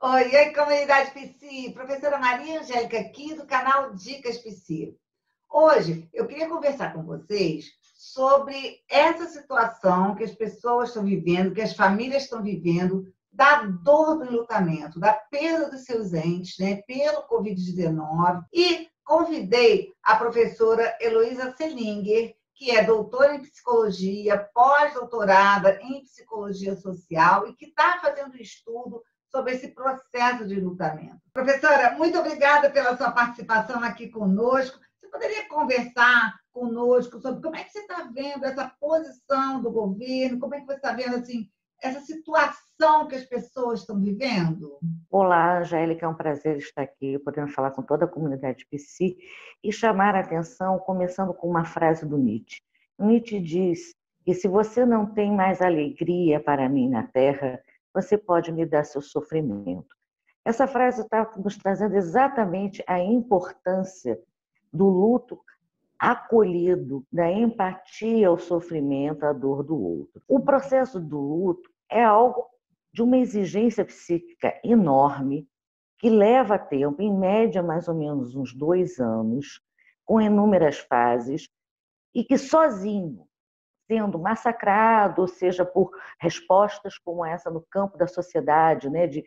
Oi, e aí, comunidade Psi, professora Maria Angélica aqui do canal Dicas Psi. Hoje eu queria conversar com vocês sobre essa situação que as pessoas estão vivendo, que as famílias estão vivendo, da dor do enlutamento, da perda dos seus entes, né, pelo Covid-19. E convidei a professora Heloísa Selinger, que é doutora em psicologia, pós-doutorada em psicologia social e que está fazendo estudo sobre esse processo de enlutamento. Professora, muito obrigada pela sua participação aqui conosco. Você poderia conversar conosco sobre como é que você está vendo essa posição do governo, como é que você está vendo assim, essa situação que as pessoas estão vivendo? Olá, Angélica, é um prazer estar aqui, podendo falar com toda a comunidade Psi e chamar a atenção, começando com uma frase do Nietzsche. Nietzsche diz que se você não tem mais alegria para mim na terra, você pode me dar seu sofrimento. Essa frase está nos trazendo exatamente a importância do luto acolhido, da empatia ao sofrimento, à dor do outro. O processo do luto é algo de uma exigência psíquica enorme, que leva tempo, em média mais ou menos uns 2 anos, com inúmeras fases, e que sozinho, sendo massacrado, ou seja, por respostas como essa no campo da sociedade, né, de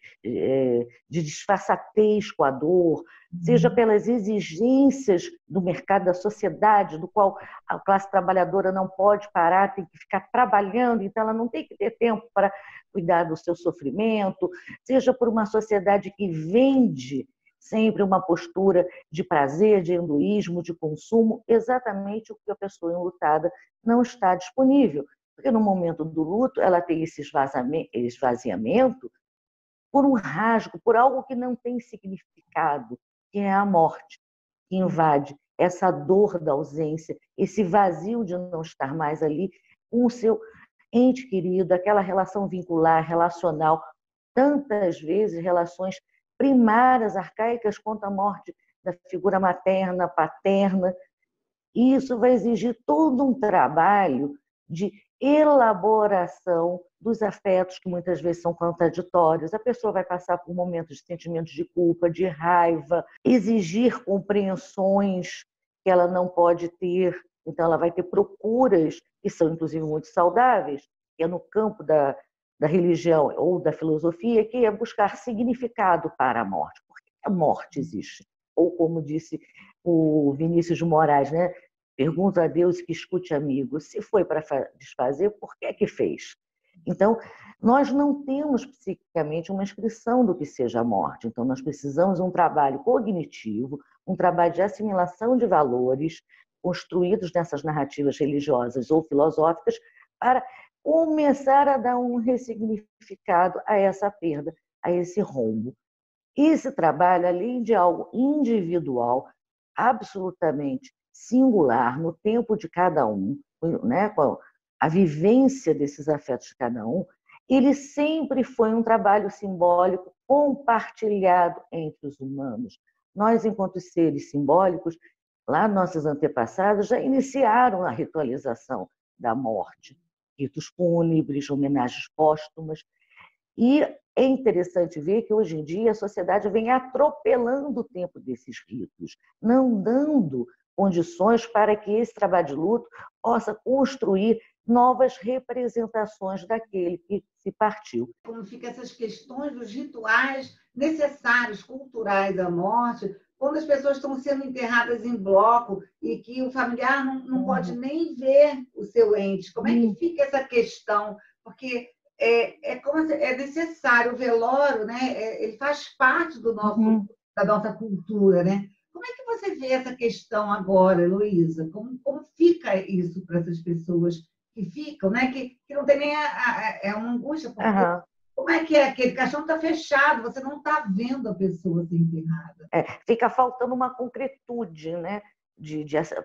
disfarçatez com a dor, seja pelas exigências do mercado da sociedade, do qual a classe trabalhadora não pode parar, tem que ficar trabalhando, então ela não tem que ter tempo para cuidar do seu sofrimento, seja por uma sociedade que vende sempre uma postura de prazer, de hedonismo, de consumo, exatamente o que a pessoa enlutada não está disponível. Porque no momento do luto, ela tem esse esvaziamento por um rasgo, por algo que não tem significado, que é a morte, que invade essa dor da ausência, esse vazio de não estar mais ali com o seu ente querido, aquela relação vincular, relacional, tantas vezes relações primárias, arcaicas, quanto a morte da figura materna, paterna. E isso vai exigir todo um trabalho de elaboração dos afetos, que muitas vezes são contraditórios. A pessoa vai passar por momentos de sentimentos de culpa, de raiva, exigir compreensões que ela não pode ter. Então, ela vai ter procuras, que são, inclusive, muito saudáveis, que é no campo da religião ou da filosofia, que é buscar significado para a morte. Por que a morte existe? Ou, como disse o Vinícius de Moraes, né? Pergunta a Deus que escute amigo. Se foi para desfazer, por que é que fez? Então, nós não temos psiquicamente uma inscrição do que seja a morte. Então, nós precisamos de um trabalho cognitivo, um trabalho de assimilação de valores construídos nessas narrativas religiosas ou filosóficas para começar a dar um ressignificado a essa perda, a esse rombo. Esse trabalho, além de algo individual, absolutamente singular, no tempo de cada um, né, com a vivência desses afetos de cada um, ele sempre foi um trabalho simbólico compartilhado entre os humanos. Nós, enquanto seres simbólicos, lá nossos antepassados já iniciaram a ritualização da morte, ritos fúnebres, homenagens póstumas. E é interessante ver que hoje em dia a sociedade vem atropelando o tempo desses ritos, não dando condições para que esse trabalho de luto possa construir novas representações daquele que se partiu. Como ficam essas questões dos rituais necessários, culturais da morte, quando as pessoas estão sendo enterradas em bloco e que o familiar não pode nem ver o seu ente. Como é que fica essa questão? Porque é necessário o velório, né? Ele faz parte da nossa cultura, né? Como é que você vê essa questão agora, Heloísa? Como fica isso para essas pessoas que ficam, né? Que não tem nem é uma angústia, porque como é que é? Aquele caixão está fechado, você não está vendo a pessoa ser enterrada. Fica faltando uma concretude, né?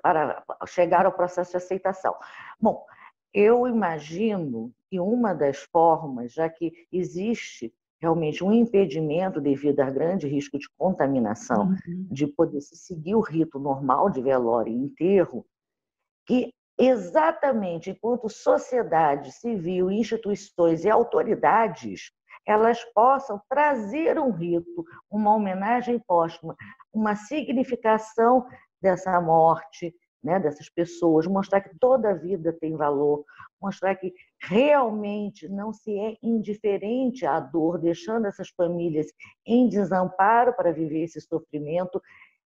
Para chegar ao processo de aceitação. Bom, eu imagino que uma das formas, já que existe realmente um impedimento devido a grande risco de contaminação, de poder se seguir o rito normal de velório e enterro, que exatamente enquanto sociedade civil, instituições e autoridades elas possam trazer um rito, uma homenagem póstuma, uma significação dessa morte, né, dessas pessoas, mostrar que toda vida tem valor, mostrar que realmente não se é indiferente à dor, deixando essas famílias em desamparo para viver esse sofrimento.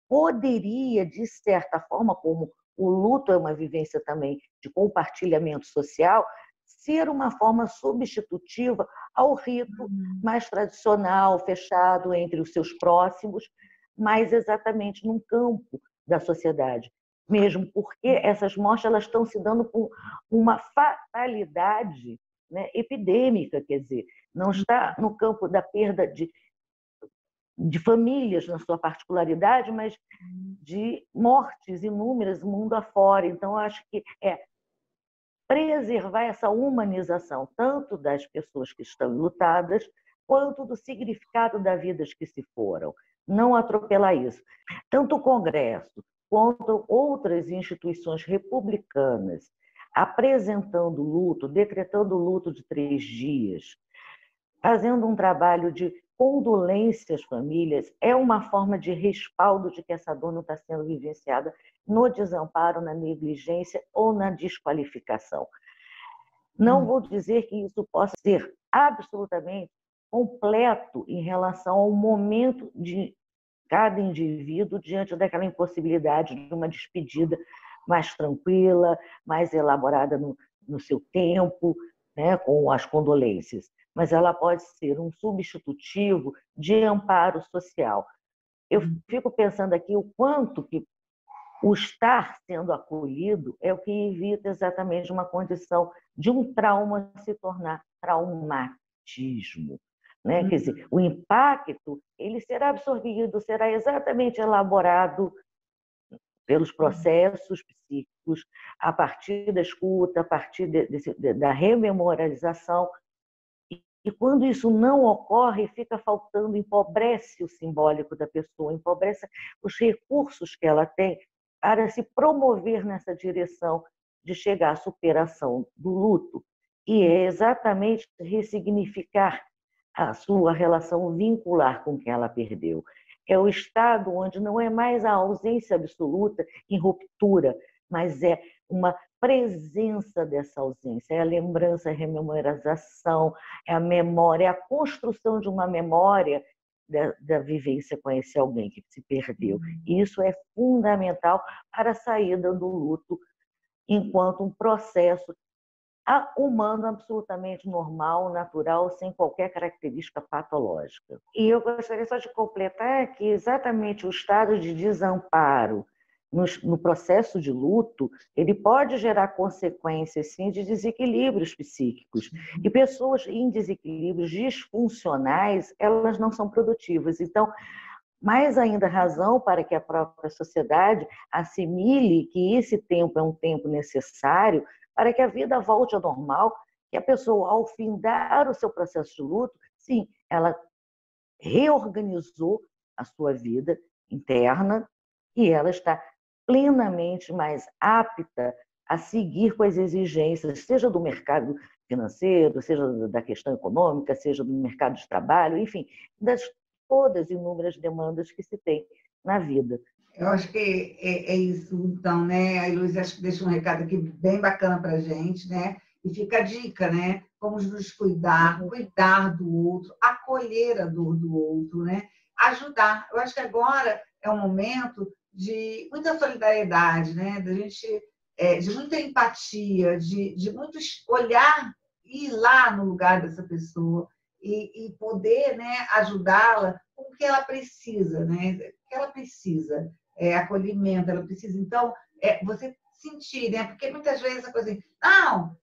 Poderia, de certa forma, como o luto é uma vivência também de compartilhamento social, ser uma forma substitutiva ao rito mais tradicional, fechado entre os seus próximos, mas exatamente num campo da sociedade. Mesmo porque essas mortes elas estão se dando com uma fatalidade, né, epidêmica, quer dizer, não está no campo da perda de famílias na sua particularidade, mas de mortes inúmeras mundo afora. Então, eu acho que é preservar essa humanização, tanto das pessoas que estão lutadas, quanto do significado das vidas que se foram. Não atropelar isso. Tanto o Congresso quanto outras instituições republicanas apresentando luto, decretando luto de 3 dias, fazendo um trabalho de condolência às famílias, é uma forma de respaldo de que essa dor não está sendo vivenciada no desamparo, na negligência ou na desqualificação. Não vou dizer que isso possa ser absolutamente completo em relação ao momento de cada indivíduo diante daquela impossibilidade de uma despedida mais tranquila, mais elaborada no seu tempo, né, com as condolências. Mas ela pode ser um substitutivo de amparo social. Eu fico pensando aqui o quanto que o estar sendo acolhido é o que evita exatamente uma condição de um trauma se tornar traumatismo. Né? Quer dizer, o impacto ele será absorvido, será exatamente elaborado pelos processos psíquicos, a partir da escuta, a partir da rememorialização. E quando isso não ocorre, fica faltando, empobrece o simbólico da pessoa, empobrece os recursos que ela tem para se promover nessa direção de chegar à superação do luto. E é exatamente ressignificar a sua relação vincular com quem ela perdeu. É o estado onde não é mais a ausência absoluta em ruptura, mas é uma presença dessa ausência, é a lembrança, a rememorização, é a memória, é a construção de uma memória da vivência com esse alguém que se perdeu. E isso é fundamental para a saída do luto enquanto um processo humano absolutamente normal, natural, sem qualquer característica patológica. E eu gostaria só de completar que exatamente o estado de desamparo no processo de luto, ele pode gerar consequências, sim, de desequilíbrios psíquicos. E pessoas em desequilíbrios disfuncionais, elas não são produtivas. Então, mais ainda razão para que a própria sociedade assimile que esse tempo é um tempo necessário para que a vida volte ao normal, que a pessoa, ao findar o seu processo de luto, sim, ela reorganizou a sua vida interna e ela está plenamente mais apta a seguir com as exigências, seja do mercado financeiro, seja da questão econômica, seja do mercado de trabalho, enfim, das todas as inúmeras demandas que se tem na vida. Eu acho que é isso, então, né? A Heloísa acho que deixa um recado aqui bem bacana para a gente, né? E fica a dica, né? Vamos nos cuidar, cuidar do outro, acolher a dor do outro, né? Ajudar. Eu acho que agora é um momento de muita solidariedade, né? Da gente, de muita empatia, de muito olhar e ir lá no lugar dessa pessoa e poder, né, ajudá-la com o que ela precisa, né? O que ela precisa. Acolhimento, ela precisa, então, você sentir, né? Porque muitas vezes a coisa assim, não,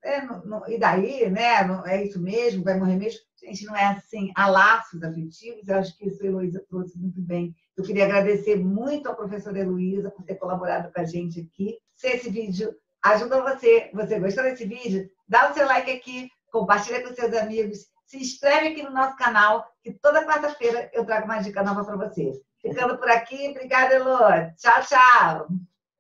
e daí, né? Não, é isso mesmo, vai morrer mesmo. Gente, não é assim, há laços afetivos, eu acho que isso a Heloísa trouxe muito bem. Eu queria agradecer muito à professora Heloísa por ter colaborado com a gente aqui. Se esse vídeo ajuda você gostou desse vídeo, dá o seu like aqui, compartilha com seus amigos, se inscreve aqui no nosso canal, que toda quarta-feira eu trago uma dica nova para você. Ficando por aqui. Obrigada, Elô. Tchau, tchau.